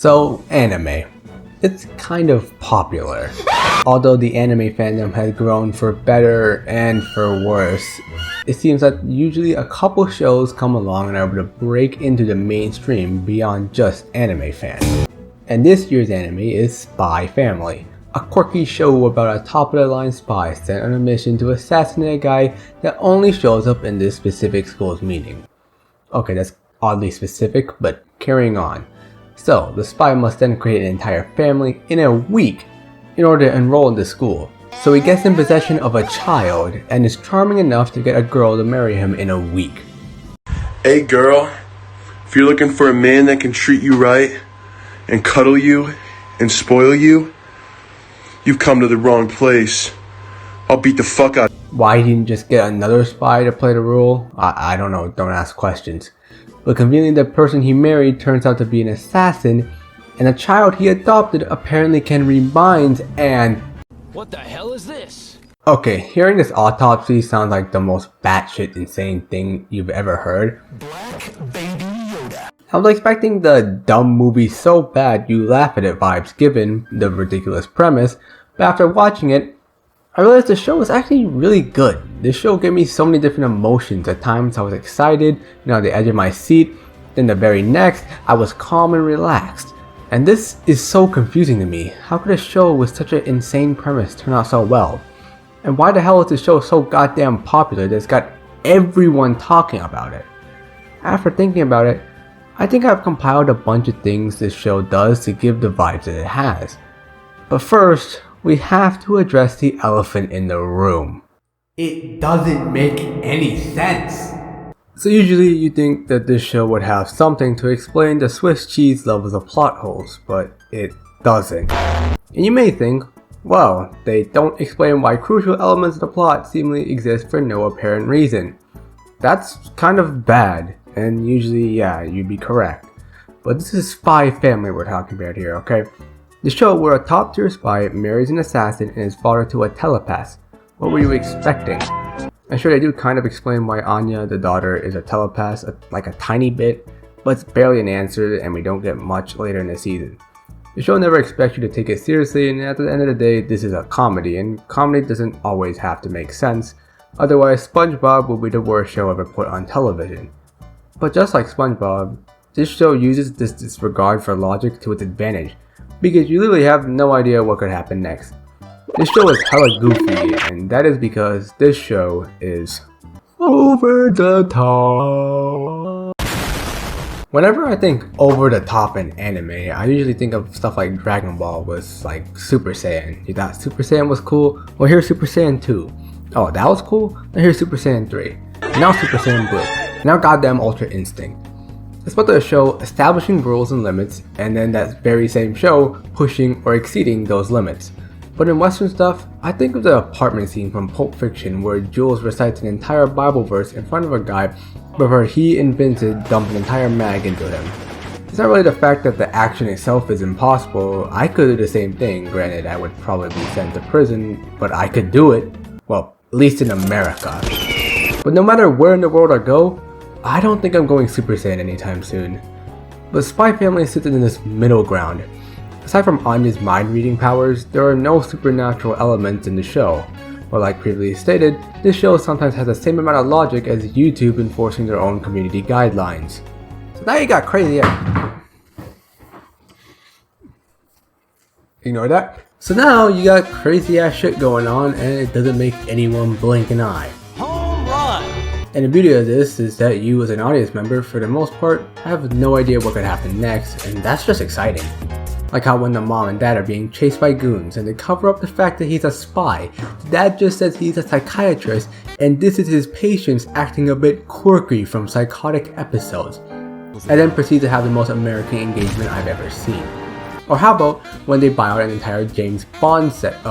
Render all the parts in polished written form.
So, anime. It's kind of popular. Although the anime fandom has grown for better and for worse, it seems that usually a couple shows come along and are able to break into the mainstream beyond just anime fans. And this year's anime is Spy Family, a quirky show about a top-of-the-line spy sent on a mission to assassinate a guy that only shows up in this specific school's meeting. Okay, that's oddly specific, but carrying on. So, the spy must then create an entire family in a week in order to enroll in the school. So he gets in possession of a child and is charming enough to get a girl to marry him in a week. Hey girl, if you're looking for a man that can treat you right and cuddle you and spoil you, you've come to the wrong place. I'll beat the fuck out. Why he didn't just get another spy to play the role? I don't know, don't ask questions. But conveniently the person he married turns out to be an assassin, and the child he adopted apparently can read minds and... What the hell is this? Okay, hearing this autopsy sounds like the most batshit insane thing you've ever heard. Black Baby Yoda. I was expecting the dumb movie so bad you laugh at it vibes given the ridiculous premise, but after watching it, I realized the show was actually really good. This show gave me so many different emotions. At times I was excited, on the edge of my seat, then the very next I was calm and relaxed. And this is so confusing to me. How could a show with such an insane premise turn out so well? And why the hell is this show so goddamn popular that it's got everyone talking about it? After thinking about it, I think I've compiled a bunch of things this show does to give the vibes that it has. But first, we have to address the elephant in the room. It doesn't make any sense. So usually you think that this show would have something to explain the Swiss cheese levels of plot holes, but it doesn't. And you may think, well, they don't explain why crucial elements of the plot seemingly exist for no apparent reason. That's kind of bad, and usually, yeah, you'd be correct. But this is Spy Family we're talking about here, okay? The show where a top-tier spy marries an assassin and is father to a telepath. What were you expecting? I'm sure they do kind of explain why Anya, the daughter, is a telepath, like a tiny bit, but it's barely an answer and we don't get much later in the season. The show never expects you to take it seriously, and at the end of the day, this is a comedy, and comedy doesn't always have to make sense, otherwise SpongeBob will be the worst show ever put on television. But just like SpongeBob, this show uses this disregard for logic to its advantage, because you literally have no idea what could happen next. This show is hella goofy, and that is because this show is over the top. Whenever I think over the top in anime, I usually think of stuff like Dragon Ball was like Super Saiyan. You thought Super Saiyan was cool? Well, here's Super Saiyan 2. Oh, that was cool? Now here's Super Saiyan 3. Now Super Saiyan Blue. Now goddamn Ultra Instinct. It's about the show establishing rules and limits, and then that very same show pushing or exceeding those limits. But in Western stuff, I think of the apartment scene from Pulp Fiction where Jules recites an entire Bible verse in front of a guy before he and Vincent dump an entire mag into him. It's not really the fact that the action itself is impossible. I could do the same thing, granted I would probably be sent to prison, but I could do it. Well, at least in America. But no matter where in the world I go, I don't think I'm going Super Saiyan anytime soon. But Spy Family sits in this middle ground. Aside from Anya's mind-reading powers, there are no supernatural elements in the show. But like previously stated, this show sometimes has the same amount of logic as YouTube enforcing their own community guidelines. So now you got crazy Ignore that. So now you got crazy ass shit going on and it doesn't make anyone blink an eye. Home run! And the beauty of this is that you as an audience member, for the most part, have no idea what could happen next, and that's just exciting. Like how when the mom and dad are being chased by goons and they cover up the fact that he's a spy, dad just says he's a psychiatrist and this is his patients acting a bit quirky from psychotic episodes, and then proceeds to have the most American engagement I've ever seen. Or how about when they buy out an entire James Bond set,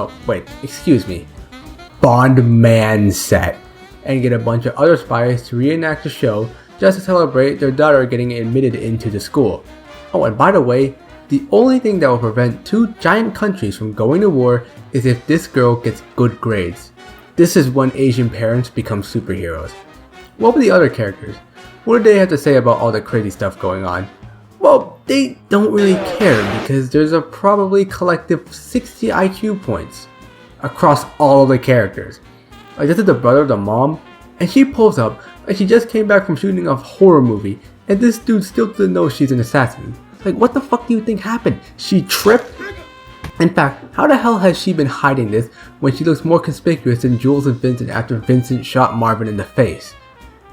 Bond Man set, and get a bunch of other spies to reenact the show just to celebrate their daughter getting admitted into the school. Oh, and by the way, the only thing that will prevent two giant countries from going to war is if this girl gets good grades. This is when Asian parents become superheroes. What were the other characters? What did they have to say about all the crazy stuff going on? Well, they don't really care because there's a probably collective 60 IQ points across all of the characters. Like, this is the brother of the mom, and she pulls up like she just came back from shooting a horror movie, and this dude still doesn't know she's an assassin. Like, what the fuck do you think happened? She tripped? In fact, how the hell has she been hiding this when she looks more conspicuous than Jules and Vincent after Vincent shot Marvin in the face?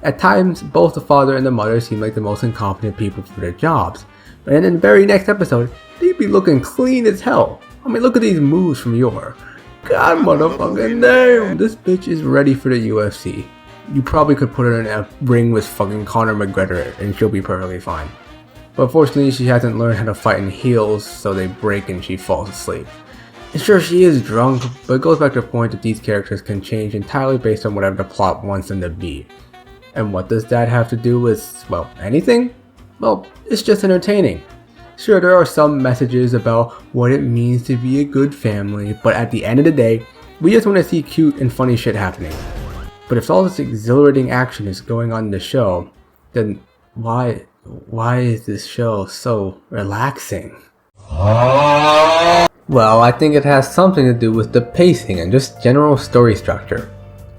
At times, both the father and the mother seem like the most incompetent people for their jobs. But then in the very next episode, they'd be looking clean as hell. I mean, look at these moves from Yor. God motherfucking damn, this bitch is ready for the UFC. You probably could put her in a ring with fucking Conor McGregor and she'll be perfectly fine. But fortunately, she hasn't learned how to fight in heels, so they break and she falls asleep. And sure, she is drunk, but it goes back to the point that these characters can change entirely based on whatever the plot wants them to be. And what does that have to do with, well, anything? Well, it's just entertaining. Sure, there are some messages about what it means to be a good family, but at the end of the day, we just want to see cute and funny shit happening. But if all this exhilarating action is going on in the show, then why is this show so relaxing? Well, I think it has something to do with the pacing and just general story structure.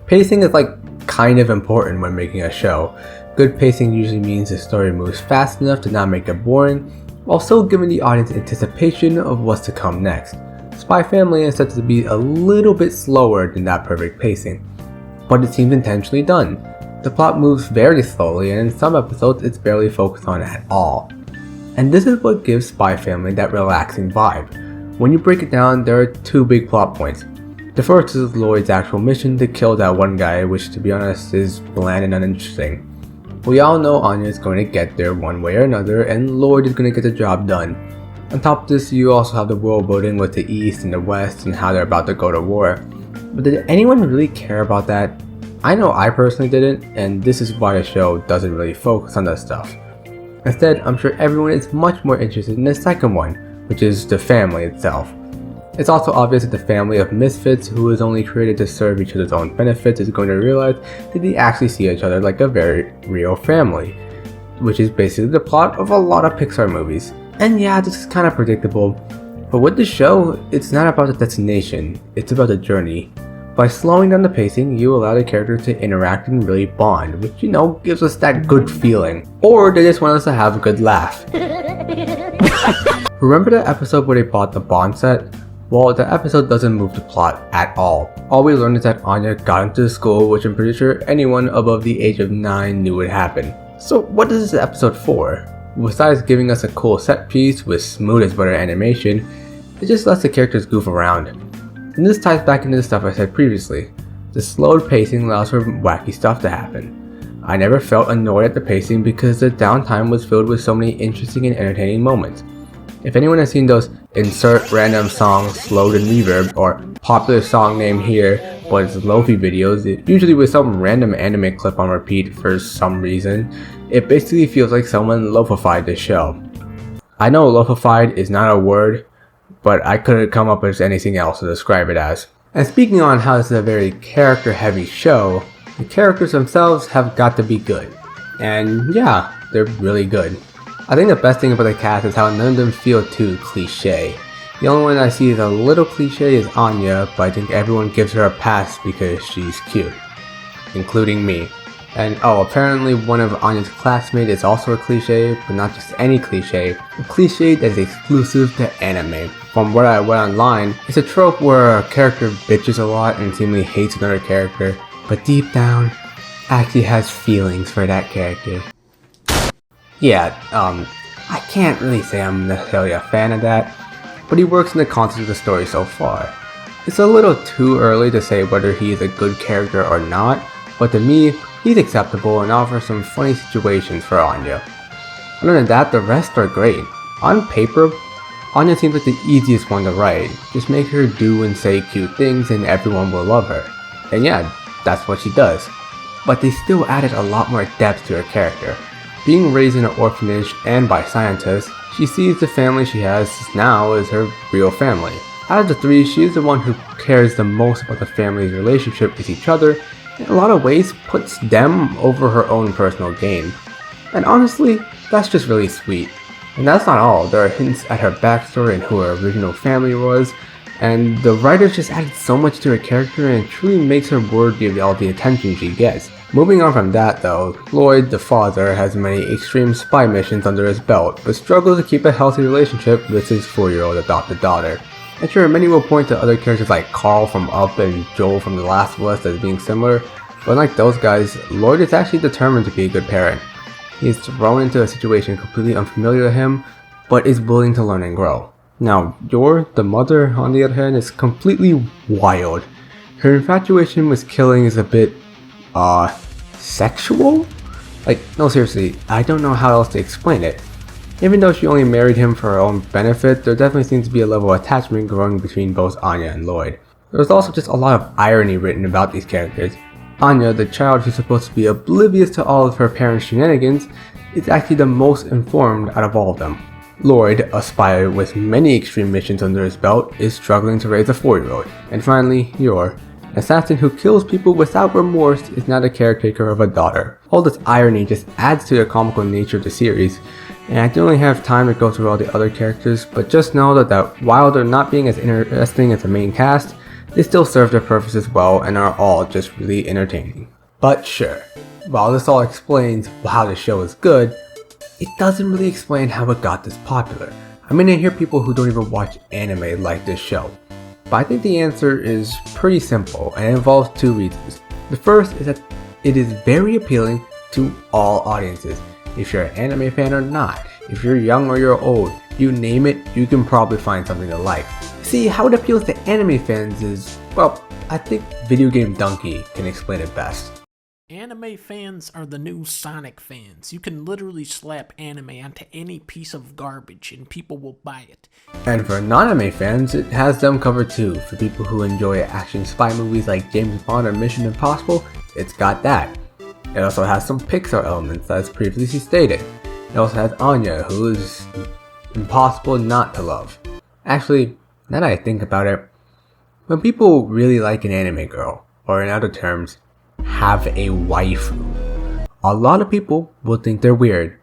Pacing is like kind of important when making a show. Good pacing usually means the story moves fast enough to not make it boring, while still giving the audience anticipation of what's to come next. Spy Family is said to be a little bit slower than that perfect pacing, but it seems intentionally done. The plot moves very slowly, and in some episodes it's barely focused on at all. And this is what gives Spy Family that relaxing vibe. When you break it down, there are two big plot points. The first is Lloyd's actual mission to kill that one guy, which to be honest is bland and uninteresting. We all know Anya is going to get there one way or another, and Lloyd is going to get the job done. On top of this, you also have the world building with the East and the West and how they're about to go to war. But did anyone really care about that? I know I personally didn't, and this is why the show doesn't really focus on that stuff. Instead, I'm sure everyone is much more interested in the second one, which is the family itself. It's also obvious that the family of misfits who is only created to serve each other's own benefits is going to realize that they actually see each other like a very real family, which is basically the plot of a lot of Pixar movies. And yeah, this is kind of predictable, but with the show, it's not about the destination, it's about the journey. By slowing down the pacing, you allow the characters to interact and really bond, which, gives us that good feeling. Or they just want us to have a good laugh. Remember the episode where they bought the Bond set? Well, the episode doesn't move the plot at all. All we learned is that Anya got into school, which I'm pretty sure anyone above the age of 9 knew would happen. So what is this episode for? Besides giving us a cool set piece with smooth as butter animation, it just lets the characters goof around. And this ties back into the stuff I said previously. The slowed pacing allows for wacky stuff to happen. I never felt annoyed at the pacing because the downtime was filled with so many interesting and entertaining moments. If anyone has seen those insert random song slowed and reverb or popular song name here but it's Lofi videos, usually with some random anime clip on repeat for some reason, it basically feels like someone lofified the show. I know lofified is not a word, but I couldn't come up with anything else to describe it as. And speaking on how this is a very character heavy show, the characters themselves have got to be good. And yeah, they're really good. I think the best thing about the cast is how none of them feel too cliche. The only one I see is a little cliche is Anya, but I think everyone gives her a pass because she's cute. Including me. And apparently one of Anya's classmates is also a cliche, but not just any cliche. A cliche that is exclusive to anime. From what I read online, it's a trope where a character bitches a lot and seemingly hates another character, but deep down, actually has feelings for that character. Yeah, I can't really say I'm necessarily a fan of that, but he works in the context of the story so far. It's a little too early to say whether he is a good character or not, but to me, he's acceptable and offers some funny situations for Anya. Other than that, the rest are great. On paper, Anya seems like the easiest one to write. Just make her do and say cute things and everyone will love her. And yeah, that's what she does. But they still added a lot more depth to her character. Being raised in an orphanage and by scientists, she sees the family she has now as her real family. Out of the three, she is the one who cares the most about the family's relationship with each other, in a lot of ways puts them over her own personal gain. And honestly, that's just really sweet. And that's not all, there are hints at her backstory and who her original family was, and the writers just added so much to her character and it truly makes her worthy of all the attention she gets. Moving on from that though, Lloyd, the father, has many extreme spy missions under his belt, but struggles to keep a healthy relationship with his 4-year-old adopted daughter. And sure, many will point to other characters like Carl from Up and Joel from The Last of Us as being similar, but unlike those guys, Lloyd is actually determined to be a good parent. He is thrown into a situation completely unfamiliar to him, but is willing to learn and grow. Now, Yor, the mother, on the other hand, is completely wild. Her infatuation with killing is a bit, sexual? Like, no seriously, I don't know how else to explain it. Even though she only married him for her own benefit, there definitely seems to be a level of attachment growing between both Anya and Lloyd. There's also just a lot of irony written about these characters. Anya, the child who's supposed to be oblivious to all of her parents' shenanigans, is actually the most informed out of all of them. Lloyd, a spy with many extreme missions under his belt, is struggling to raise a 4-year-old. And finally, Yor, an assassin who kills people without remorse, is now the caretaker of a daughter. All this irony just adds to the comical nature of the series, and I don't really have time to go through all the other characters, but just know that while they're not being as interesting as the main cast, they still serve their purposes well and are all just really entertaining. But sure, while this all explains how the show is good, it doesn't really explain how it got this popular. I mean, I hear people who don't even watch anime like this show. But I think the answer is pretty simple and it involves 2 reasons. The first is that it is very appealing to all audiences. If you're an anime fan or not, if you're young or you're old, you name it, you can probably find something to like. See, how it appeals to anime fans is, well, I think Video Game Donkey can explain it best. Anime fans are the new Sonic fans. You can literally slap anime onto any piece of garbage and people will buy it. And for non-anime fans, it has them covered too. For people who enjoy action spy movies like James Bond or Mission Impossible, it's got that. It also has some Pixar elements as previously stated. It also has Anya, who is impossible not to love. Actually, now that I think about it, when people really like an anime girl, or in other terms, have a waifu, a lot of people will think they're weird,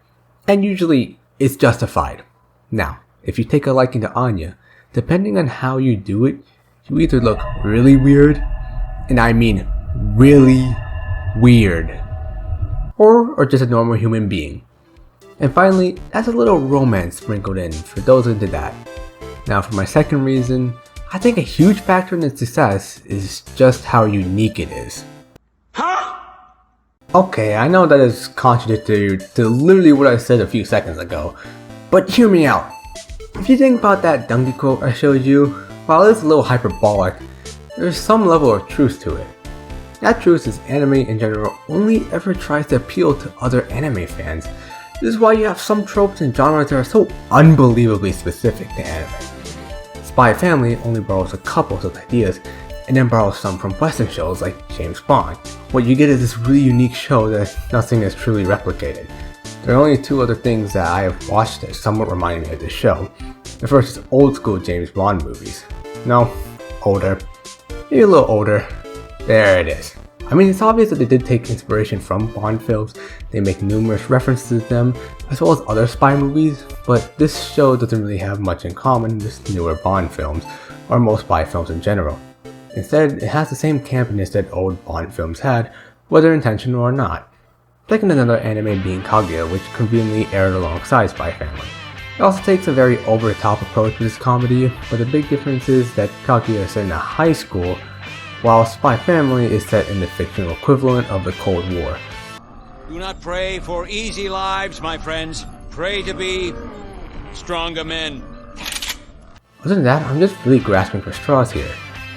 and usually it's justified. Now, if you take a liking to Anya, depending on how you do it, you either look really weird, and I mean really weird, or just a normal human being. And finally, that's a little romance sprinkled in for those into that. Now for my second reason, I think a huge factor in its success is just how unique it is. Okay, I know that is contradictory to literally what I said a few seconds ago, but hear me out. If you think about that donkey quote I showed you, while it's a little hyperbolic, there's some level of truth to it. That truth is anime in general only ever tries to appeal to other anime fans. This is why you have some tropes and genres that are so unbelievably specific to anime. Spy Family only borrows a couple of those ideas, and then borrows some from Western shows like James Bond. What you get is this really unique show that nothing is truly replicated. There are only 2 other things that I have watched that somewhat remind me of this show. The first is old school James Bond movies. No, older. Maybe a little older. There it is. I mean, it's obvious that they did take inspiration from Bond films. They make numerous references to them, as well as other spy movies, but this show doesn't really have much in common with newer Bond films, or most spy films in general. Instead, it has the same campiness that old Bond films had, whether intentional or not. Taking another anime being Kaguya, which conveniently aired alongside Spy Family. It also takes a very over-the-top approach with this comedy, but the big difference is that Kaguya is set in a high school, while Spy Family is set in the fictional equivalent of the Cold War. Do not pray for easy lives, my friends. Pray to be stronger men. Other than that, I'm just really grasping for straws here.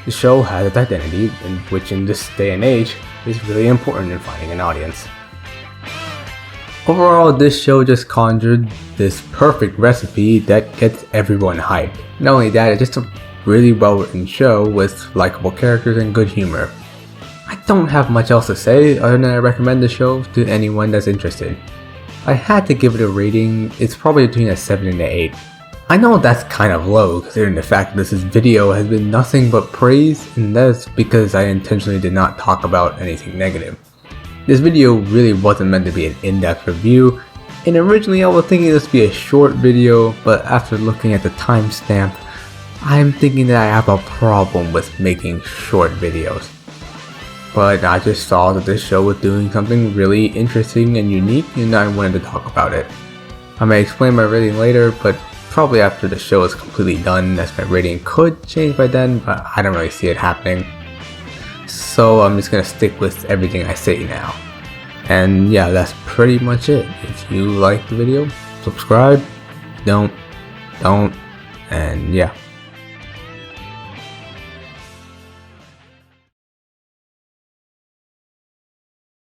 The show has its identity, which in this day and age is really important in finding an audience. Overall, this show just conjured this perfect recipe that gets everyone hyped. Not only that, it's just a really well written show with likable characters and good humor. I don't have much else to say other than I recommend the show to anyone that's interested. If I had to give it a rating, it's probably between a 7 and an 8. I know that's kind of low considering the fact that this video has been nothing but praise, and that's because I intentionally did not talk about anything negative. This video really wasn't meant to be an in-depth review, And originally I was thinking this would be a short video, but after looking at the timestamp, I'm thinking that I have a problem with making short videos. But I just saw that this show was doing something really interesting and unique, and I wanted to talk about it. I may explain my rating later, but probably after the show is completely done, as my rating could change by then, but I don't really see it happening. So I'm just gonna stick with everything I say now. And yeah, that's pretty much it. If you like the video, subscribe. Don't, and yeah.